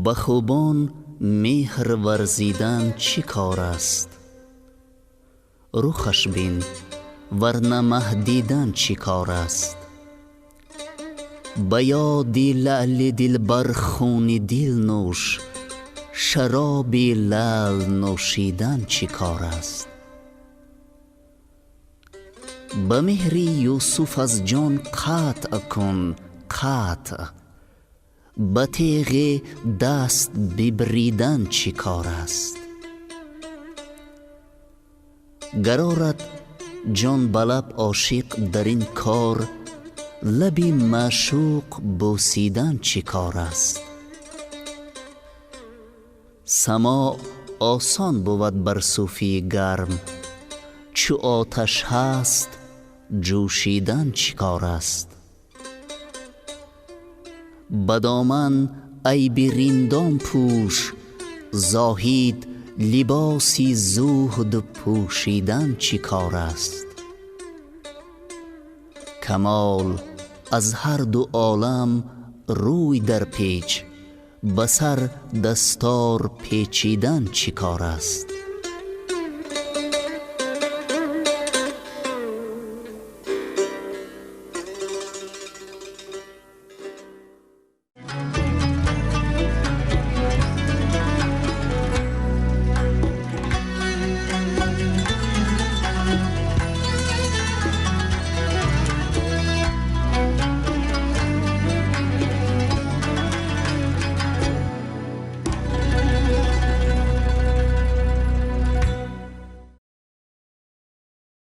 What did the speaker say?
به خوبان مهر ورزیدن چی کار است؟ رخش بین ورنه مه دیدن چی کار است؟ به یاد لعل دلبر خون دل نوش، شراب لعل نوشیدن چی کار است؟ به مهر یوسف از جان قطع کن قطع، به تیغ دست ببریدن چی کار است؟ گر آرد جان به لب عاشق در این کار، لب معشوق بوسیدن چی کار است؟ سماع آسان بود بر صوفی گرم، چو آتش هست جوشیدن چی کار است؟ به دامن عیب رندان پوش، زاهد لباسی زهد پوشیدن چی کار است؟ کمال از هر دو عالم روی در پیچ، به سر دستار پیچیدن چی کار است؟